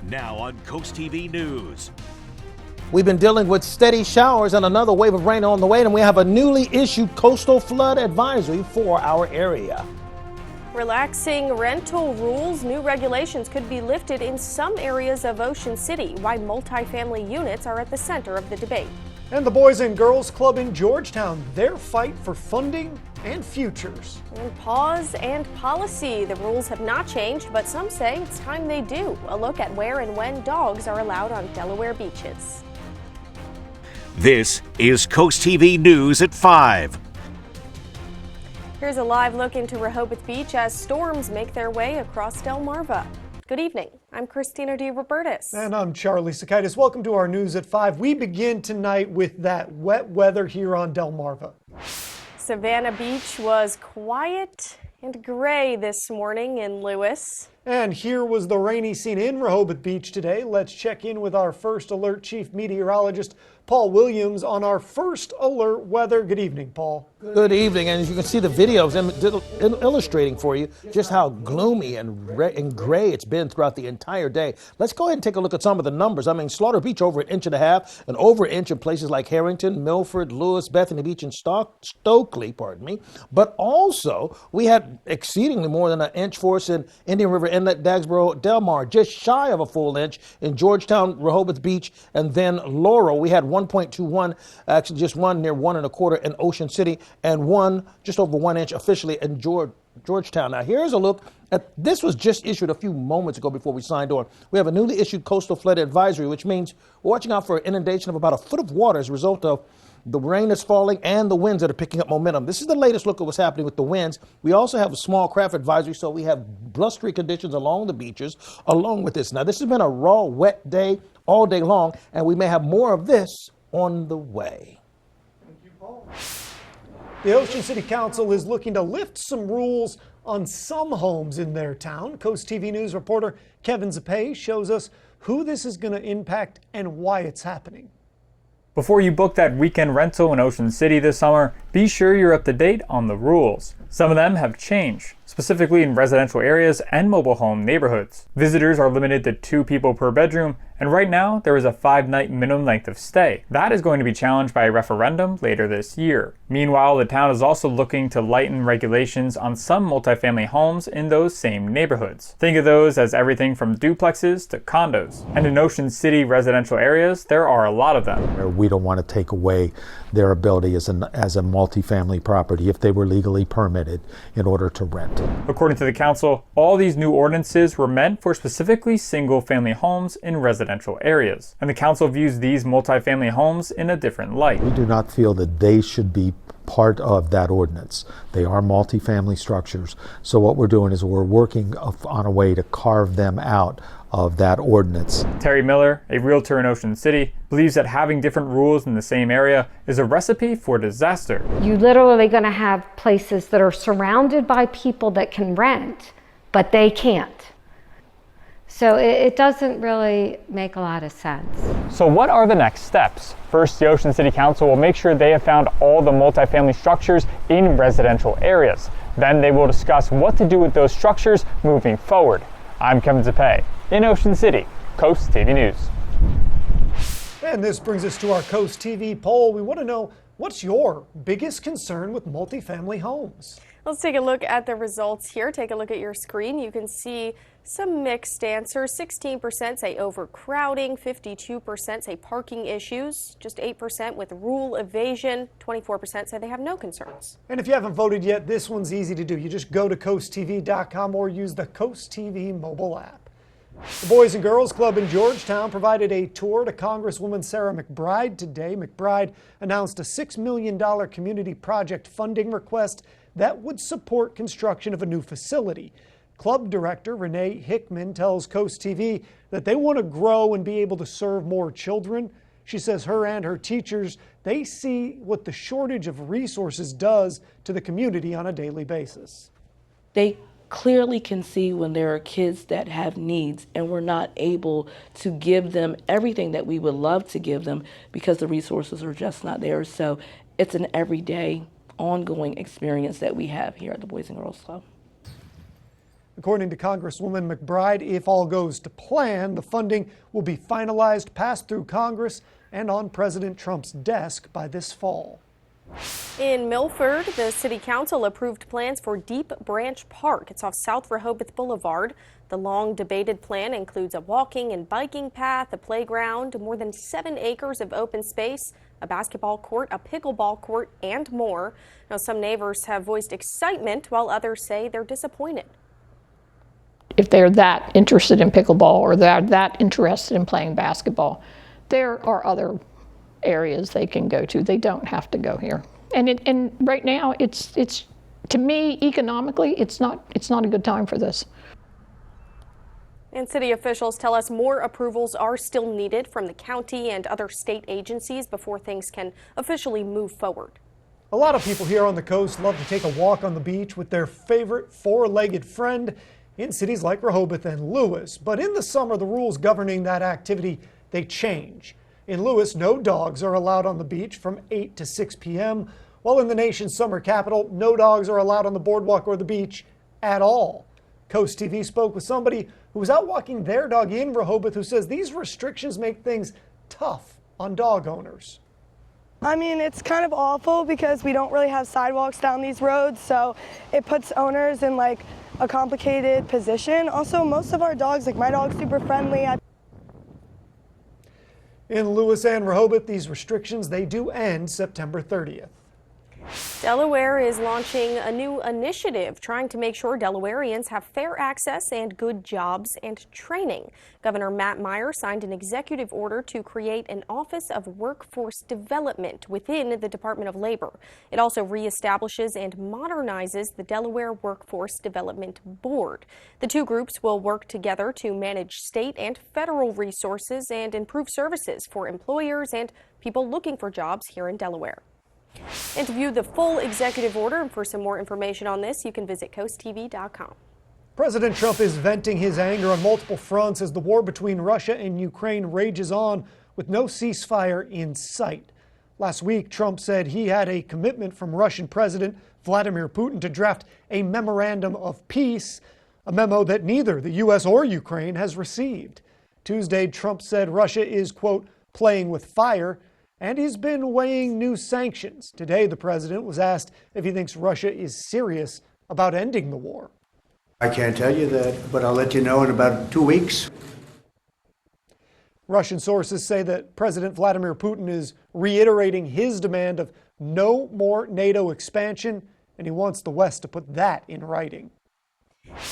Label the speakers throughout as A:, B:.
A: Now on Coast TV News.
B: We've been dealing with steady showers and another wave of rain on the way, and we have a newly issued coastal flood advisory for our area.
C: Relaxing rental rules, new regulations could be lifted in some areas of Ocean City. Why multifamily units are at the center of the debate.
D: And the Boys and Girls Club in Georgetown, their fight for funding and futures.
C: And pause and policy. The rules have not changed, but some say it's time they do. A look at where and when dogs are allowed on Delaware beaches.
A: This is Coast TV News at 5.
C: Here's a live look into Rehoboth Beach as storms make their way across Delmarva. Good evening. I'm Christina DeRobertis.
D: And I'm Charlie Sakaitis. Welcome to our News at 5. We begin tonight with that wet weather here on Delmarva.
C: Savannah Beach was quiet and gray this morning in Lewis.
D: And here was the rainy scene in Rehoboth Beach today. Let's check in with our First Alert Chief Meteorologist, Paul Williams, on our First Alert weather. Good evening, Paul.
B: Good evening, and as you can see the videos illustrating for you just how gloomy and gray it's been throughout the entire day. Let's go ahead and take a look at some of the numbers. I mean, Slaughter Beach over 1.5 inches, and over an inch in places like Harrington, Milford, Lewis, Bethany Beach, and Stokely, But also, we had exceedingly more than an inch for us in Indian River Inlet, Dagsboro, Delmar, just shy of a full inch in Georgetown, Rehoboth Beach, and then Laurel. We had 1.21, actually just one near 1.25 in Ocean City, and one just over 1 inch officially in Georgetown. Now here's a look at, this was just issued a few moments ago before we signed on. We have a newly issued coastal flood advisory, which means we're watching out for an inundation of about a foot of water as a result of the rain that's falling and the winds that are picking up momentum. This is the latest look at what's happening with the winds. We also have a small craft advisory, so we have blustery conditions along the beaches along with this. Now this has been a raw, wet day all day long, and we may have more of this on the way.
D: Thank you, Paul. The Ocean City Council is looking to lift some rules on some homes in their town. Coast TV News reporter Kevin Zapay shows us who this is going to impact and why it's happening.
E: Before you book that weekend rental in Ocean City this summer, be sure you're up to date on the rules. Some of them have changed, specifically in residential areas and mobile home neighborhoods. Visitors are limited to 2 people per bedroom, and right now there is a 5-night minimum length of stay. That is going to be challenged by a referendum later this year. Meanwhile, the town is also looking to lighten regulations on some multifamily homes in those same neighborhoods. Think of those as everything from duplexes to condos. And in Ocean City residential areas, there are a lot of them.
F: We don't want to take away their ability as a multifamily property if they were legally permitted in order to rent.
E: According to the council, all these new ordinances were meant for specifically single-family homes in residential areas, and the council views these multifamily homes in a different light.
F: We do not feel that they should be part of that ordinance. They are multifamily structures, so what we're doing is we're working on a way to carve them out of that ordinance.
E: Terry Miller, a realtor in Ocean City, believes that having different rules in the same area is a recipe for disaster.
G: You're literally going to have places that are surrounded by people that can rent, but they can't. So it doesn't really make a lot of sense.
E: So what are the next steps? First, the Ocean City Council will make sure they have found all the multifamily structures in residential areas. Then they will discuss what to do with those structures moving forward. I'm Kevin Zapay in Ocean City, Coast TV News.
D: And this brings us to our Coast TV poll. We want to know, what's your biggest concern with multifamily homes?
C: Let's take a look at the results here. Take a look at your screen. You can see some mixed answers. 16% say overcrowding, 52% say parking issues, just 8% with rule evasion, 24% say they have no concerns.
D: And if you haven't voted yet, this one's easy to do. You just go to coasttv.com or use the Coast TV mobile app. The Boys and Girls Club in Georgetown provided a tour to Congresswoman Sarah McBride today. McBride announced a $6 million community project funding request that would support construction of a new facility. Club director Renee Hickman tells Coast TV that they want to grow and be able to serve more children. She says her and her teachers, they see what the shortage of resources does to the community on a daily basis.
H: They clearly can see when there are kids that have needs and we're not able to give them everything that we would love to give them because the resources are just not there. So it's an everyday, ongoing experience that we have here at the Boys and Girls Club.
D: According to Congresswoman McBride, if all goes to plan, the funding will be finalized, passed through Congress, and on President Trump's desk by this fall.
C: In Milford, the City Council approved plans for Deep Branch Park. It's off South Rehoboth Boulevard. The long debated plan includes a walking and biking path, a playground, more than 7 acres of open space, a basketball court, a pickleball court, and more. Now, some neighbors have voiced excitement while others say they're disappointed.
I: If they're that interested in pickleball or they're that interested in playing basketball, there are other areas they can go to. They don't have to go here. And right now, it's to me, economically, it's not a good time for this.
C: And city officials tell us more approvals are still needed from the county and other state agencies before things can officially move forward.
D: A lot of people here on the coast love to take a walk on the beach with their favorite four-legged friend in cities like Rehoboth and Lewis. But in the summer, the rules governing that activity, they change. In Lewis, no dogs are allowed on the beach from 8 to 6 p.m., while in the nation's summer capital, no dogs are allowed on the boardwalk or the beach at all. CoastTV spoke with somebody who was out walking their dog in Rehoboth who says these restrictions make things tough on dog owners.
J: I mean, it's kind of awful because we don't really have sidewalks down these roads, so it puts owners in like a complicated position. Also, most of our dogs, like my dog's super friendly.
D: In Lewis and Rehoboth, these restrictions, they do end September 30th.
C: Delaware is launching a new initiative trying to make sure Delawareans have fair access and good jobs and training. Governor Matt Meyer signed an executive order to create an Office of Workforce Development within the Department of Labor. It also reestablishes and modernizes the Delaware Workforce Development Board. The two groups will work together to manage state and federal resources and improve services for employers and people looking for jobs here in Delaware. And to view the full executive order and for some more information on this, you can visit CoastTV.com.
D: President Trump is venting his anger on multiple fronts as the war between Russia and Ukraine rages on with no ceasefire in sight. Last week, Trump said he had a commitment from Russian President Vladimir Putin to draft a memorandum of peace, a memo that neither the U.S. or Ukraine has received. Tuesday, Trump said Russia is, quote, playing with fire, and he's been weighing new sanctions. Today, the president was asked if he thinks Russia is serious about ending the war.
K: I can't tell you that, but I'll let you know in about 2 weeks.
D: Russian sources say that President Vladimir Putin is reiterating his demand of no more NATO expansion, and he wants the West to put that in writing.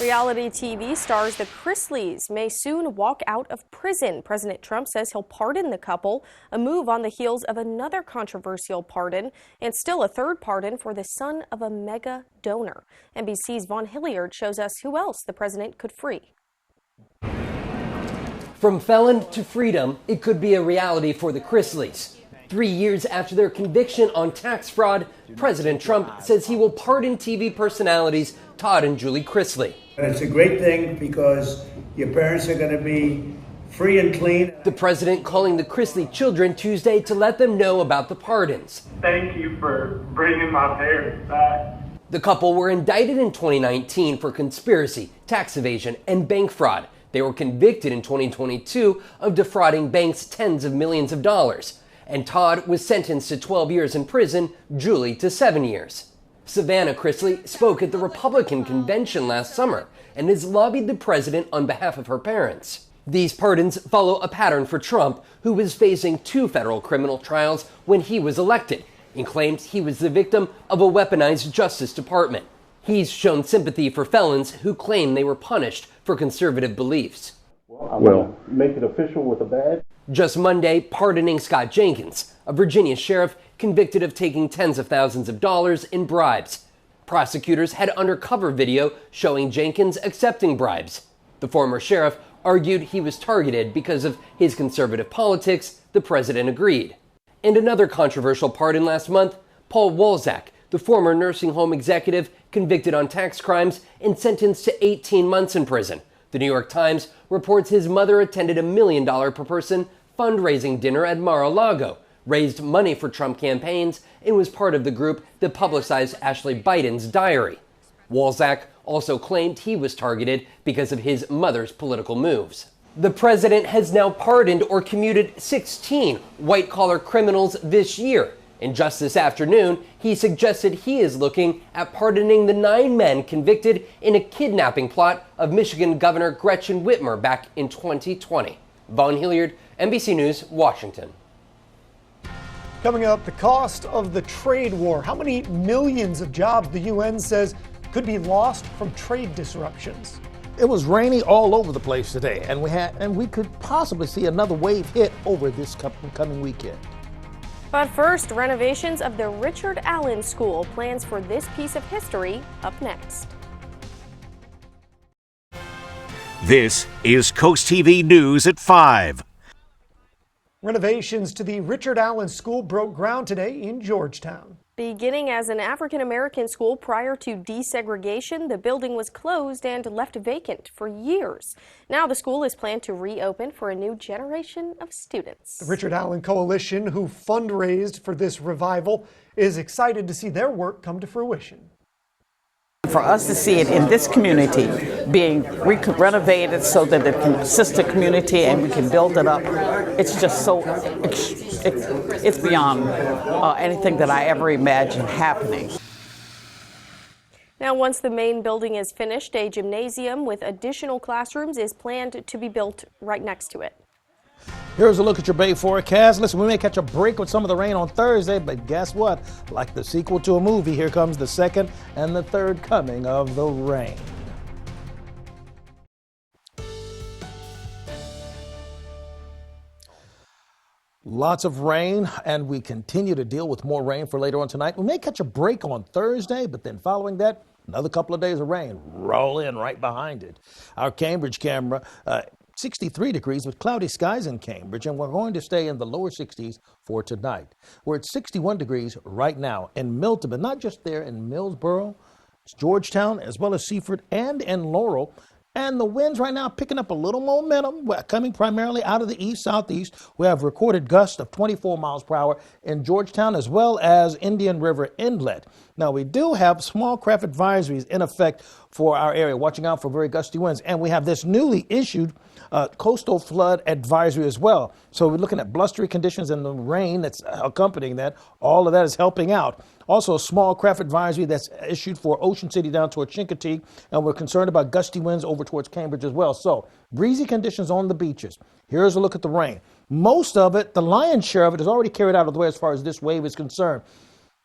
C: Reality TV stars the Chrisleys may soon walk out of prison. President Trump says he'll pardon the couple, a move on the heels of another controversial pardon and still a third pardon for the son of a mega donor. NBC's Vaughn Hilliard shows us who else the president could free.
L: From felon to freedom, it could be a reality for the Chrisleys. 3 years after their conviction on tax fraud, President Trump says he will pardon TV personalities Todd and Julie Chrisley.
K: And it's a great thing because your parents are going to be free and clean.
L: The president calling the Chrisley children Tuesday to let them know about the pardons.
M: Thank you for bringing my parents back.
L: The couple were indicted in 2019 for conspiracy, tax evasion, and bank fraud. They were convicted in 2022 of defrauding banks tens of millions of dollars. And Todd was sentenced to 12 years in prison, Julie to 7 years. Savannah Chrisley spoke at the Republican convention last summer and has lobbied the president on behalf of her parents. These pardons follow a pattern for Trump, who was facing 2 federal criminal trials when he was elected, and claims he was the victim of a weaponized Justice Department. He's shown sympathy for felons who claim they were punished for conservative beliefs.
N: Well, make it official with a badge.
L: Just Monday, pardoning Scott Jenkins, a Virginia sheriff convicted of taking tens of thousands of dollars in bribes. Prosecutors had undercover video showing Jenkins accepting bribes. The former sheriff argued he was targeted because of his conservative politics. The president agreed. And another controversial pardon last month, Paul Wolzak, the former nursing home executive convicted on tax crimes and sentenced to 18 months in prison. The New York Times reports his mother attended $1 million per person fundraising dinner at Mar-a-Lago, raised money for Trump campaigns, and was part of the group that publicized Ashley Biden's diary. Walczak also claimed he was targeted because of his mother's political moves. The president has now pardoned or commuted 16 white-collar criminals this year. And just this afternoon, he suggested he is looking at pardoning the 9 men convicted in a kidnapping plot of Michigan Governor Gretchen Whitmer back in 2020. Vaughn Hilliard, NBC News, Washington.
D: Coming up, the cost of the trade war. How many millions of jobs the UN says could be lost from trade disruptions?
B: It was rainy all over the place today, and we could possibly see another wave hit over this coming weekend.
C: But first, renovations of the Richard Allen School. Plans for this piece of history up next.
A: This is Coast TV News at 5.
D: Renovations to the Richard Allen School broke ground today in Georgetown.
C: Beginning as an African-American school prior to desegregation, the building was closed and left vacant for years. Now the school is planned to reopen for a new generation of students.
D: The Richard Allen Coalition, who fundraised for this revival, is excited to see their work come to fruition.
O: For us to see it in this community being renovated so that it can assist the community and we can build it up, it's just so, it's beyond anything that I ever imagined happening.
C: Now, once the main building is finished, a gymnasium with additional classrooms is planned to be built right next to it.
B: Here's a look at your Bay forecast. Listen, we may catch a break with some of the rain on Thursday, but guess what? Like the sequel to a movie, here comes the second and the third coming of the rain. Lots of rain, and we continue to deal with more rain for later on tonight. We may catch a break on Thursday, but then following that, another couple of days of rain roll in right behind it. Our Cambridge camera, 63 degrees with cloudy skies in Cambridge, and we're going to stay in the lower 60s for tonight. We're at 61 degrees right now in Milton, but not just there in Millsboro, Georgetown, as well as Seaford and in Laurel. And the winds right now picking up a little momentum, coming primarily out of the east-southeast. We have recorded gusts of 24 miles per hour in Georgetown as well as Indian River Inlet. Now, we do have small craft advisories in effect for our area, watching out for very gusty winds. And we have this newly issued coastal flood advisory as well. So we're looking at blustery conditions and the rain that's accompanying that. All of that is helping out. Also, a small craft advisory that's issued for Ocean City down toward Chincoteague, and we're concerned about gusty winds over towards Cambridge as well. So, breezy conditions on the beaches. Here's a look at the rain. Most of it, the lion's share of it, is already carried out of the way as far as this wave is concerned.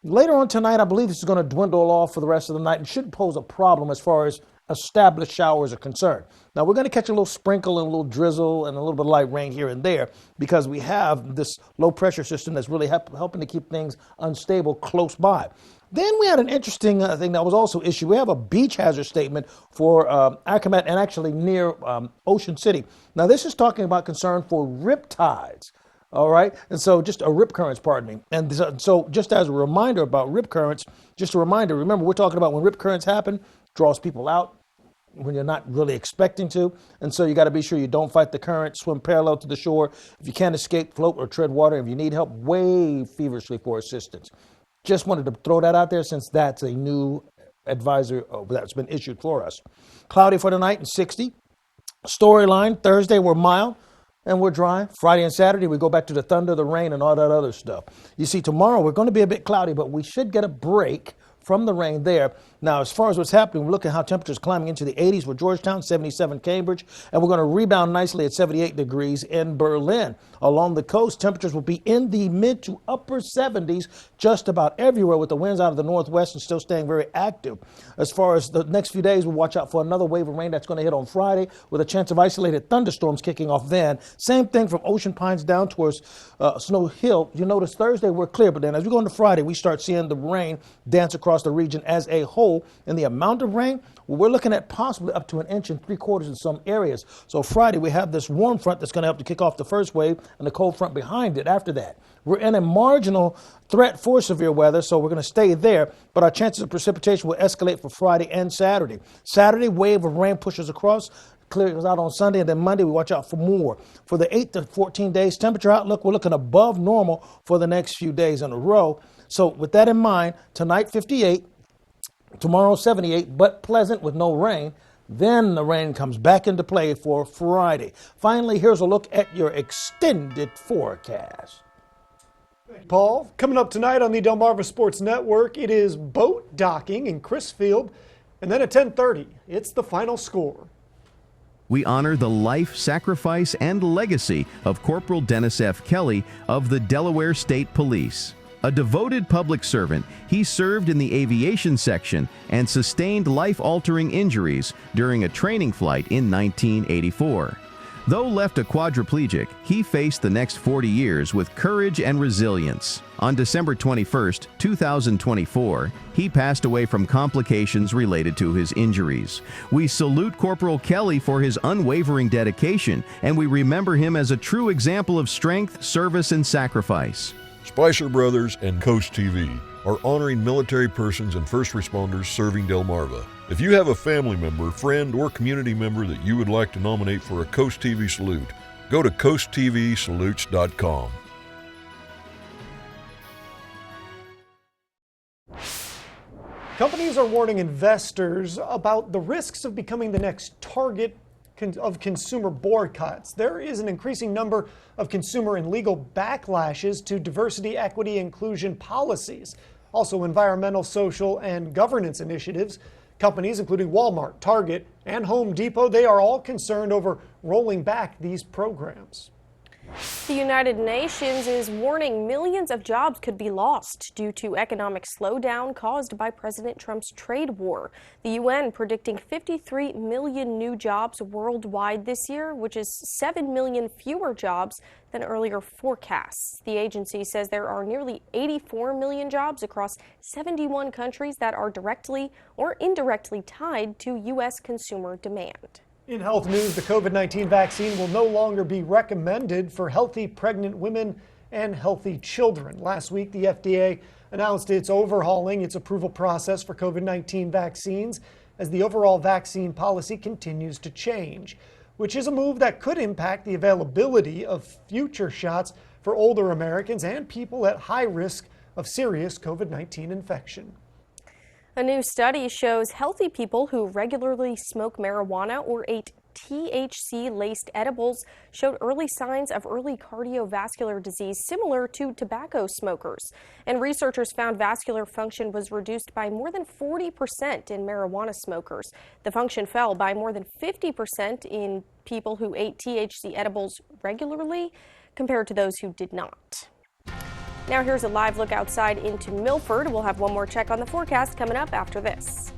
B: Later on tonight, I believe this is going to dwindle off for the rest of the night and shouldn't pose a problem as far as established showers are concerned. Now, we're going to catch a little sprinkle and a little drizzle and a little bit of light rain here and there because we have this low pressure system that's really helping to keep things unstable close by. Then we had an interesting thing that was also issued. We have a beach hazard statement for Accomack and actually near Ocean City. Now, this is talking about concern for rip tides. All right. And so just rip currents, pardon me. And so just as a reminder about rip currents, just a reminder, remember, we're talking about when rip currents happen, draws people out when you're not really expecting to. And so you got to be sure you don't fight the current, swim parallel to the shore. If you can't escape, float or tread water. If you need help, wave feverishly for assistance. Just wanted to throw that out there since that's a new advisory that's been issued for us. Cloudy for tonight and 60. Storyline, Thursday we're mild and we're dry. Friday and Saturday we go back to the thunder, the rain, and all that other stuff. You see, tomorrow we're going to be a bit cloudy, but we should get a break from the rain there. Now, as far as what's happening, we're looking at how temperatures climbing into the 80s for Georgetown, 77 Cambridge, and we're going to rebound nicely at 78 degrees in Berlin. Along the coast, temperatures will be in the mid to upper 70s just about everywhere with the winds out of the northwest and still staying very active. As far as the next few days, we'll watch out for another wave of rain that's going to hit on Friday with a chance of isolated thunderstorms kicking off then. Same thing from Ocean Pines down towards Snow Hill. You notice Thursday we're clear, but then as we go into Friday, we start seeing the rain dance across the region as a whole. And the amount of rain, well, we're looking at possibly up to 1 inch and 3/4 in some areas. So Friday, we have this warm front that's going to help to kick off the first wave and the cold front behind it after that. We're in a marginal threat for severe weather, so we're going to stay there. But our chances of precipitation will escalate for Friday and Saturday. Saturday, wave of rain pushes across. Clears out on Sunday, and then Monday we watch out for more. For the 8 to 14 days temperature outlook, we're looking above normal for the next few days in a row. So with that in mind, tonight 58, Tomorrow, 78, but pleasant with no rain. Then the rain comes back into play for Friday. Finally, here's a look at your extended forecast.
D: Paul, coming up tonight on the Delmarva Sports Network, it is boat docking in Crisfield. And then at 10:30, it's the final score.
P: We honor the life, sacrifice, and legacy of Corporal Dennis F. Kelly of the Delaware State Police. A devoted public servant, he served in the aviation section and sustained life-altering injuries during a training flight in 1984. Though left a quadriplegic, he faced the next 40 years with courage and resilience. On December 21, 2024, he passed away from complications related to his injuries. We salute Corporal Kelly for his unwavering dedication, and we remember him as a true example of strength, service, and sacrifice.
Q: Spicer Brothers and Coast TV are honoring military persons and first responders serving Delmarva. If you have a family member, friend, or community member that you would like to nominate for a Coast TV salute, go to coasttvsalutes.com.
D: Companies are warning investors about the risks of becoming the next target of consumer boycotts. There is an increasing number of consumer and legal backlashes to diversity, equity, inclusion policies. Also, environmental, social, and governance initiatives. Companies including Walmart, Target, and Home Depot, they are all concerned over rolling back these programs.
C: The United Nations is warning millions of jobs could be lost due to economic slowdown caused by President Trump's trade war. The UN predicting 53 million new jobs worldwide this year, which is 7 million fewer jobs than earlier forecasts. The agency says there are nearly 84 million jobs across 71 countries that are directly or indirectly tied to U.S. consumer demand.
D: In health news, the COVID-19 vaccine will no longer be recommended for healthy pregnant women and healthy children. Last week, the FDA announced it's overhauling its approval process for COVID-19 vaccines as the overall vaccine policy continues to change, which is a move that could impact the availability of future shots for older Americans and people at high risk of serious COVID-19 infection.
C: A new study shows healthy people who regularly smoke marijuana or ate THC-laced edibles showed early signs of early cardiovascular disease similar to tobacco smokers. And researchers found vascular function was reduced by more than 40% in marijuana smokers. The function fell by more than 50% in people who ate THC edibles regularly compared to those who did not. Now here's a live look outside into Milford. We'll have one more check on the forecast coming up after this.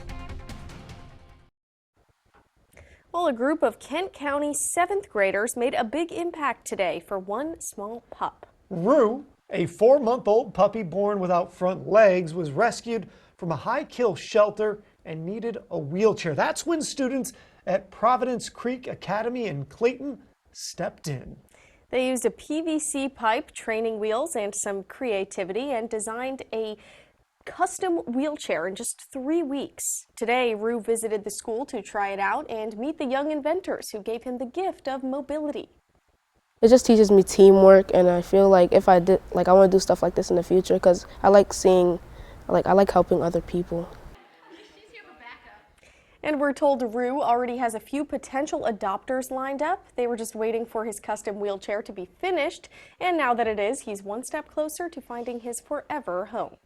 C: Well, a group of Kent County 7th graders made a big impact today for one small pup.
D: Rue, a 4-month-old puppy born without front legs, was rescued from a high-kill shelter and needed a wheelchair. That's when students at Providence Creek Academy in Clayton stepped in.
C: They used a PVC pipe, training wheels, and some creativity and designed a custom wheelchair in just 3 weeks. Today, Rue visited the school to try it out and meet the young inventors who gave him the gift of mobility.
R: It just teaches me teamwork, and I feel like if I did, I want to do stuff like this in the future because I like I like helping other people.
C: And we're told Rue already has a few potential adopters lined up. They were just waiting for his custom wheelchair to be finished. And now that it is, he's one step closer to finding his forever home.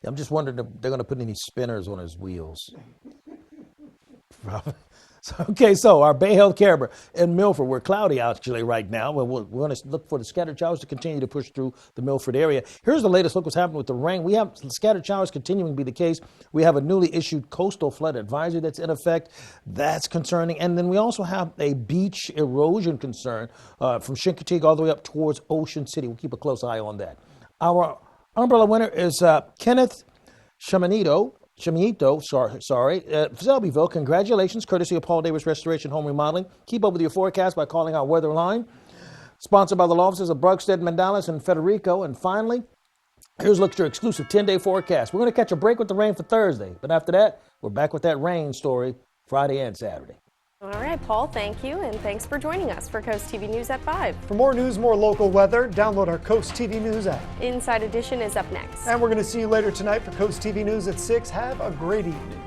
B: I'm just wondering if they're going to put any spinners on his wheels. Okay, so our Bay Health camera in Milford, we're cloudy actually right now. We're going to look for the scattered showers to continue to push through the Milford area. Here's the latest look what's happening with the rain. We have scattered showers continuing to be the case. We have a newly issued coastal flood advisory that's in effect. That's concerning. And then we also have a beach erosion concern from Chincoteague all the way up towards Ocean City. We'll keep a close eye on that. Our umbrella winner is Kenneth Chaminito, Selbyville. Congratulations, courtesy of Paul Davis Restoration Home Remodeling. Keep up with your forecast by calling our weather line. Sponsored by the law offices of Brugstead, Mandalis, and Federico. And finally, here's a look at your exclusive 10-day forecast. We're going to catch a break with the rain for Thursday, but after that, we're back with that rain story Friday and Saturday.
C: All right, Paul, thank you, and thanks for joining us for Coast TV News at 5.
D: For more news, more local weather, download our Coast TV News app.
C: Inside Edition is up next.
D: And we're going to see you later tonight for Coast TV News at 6. Have a great evening.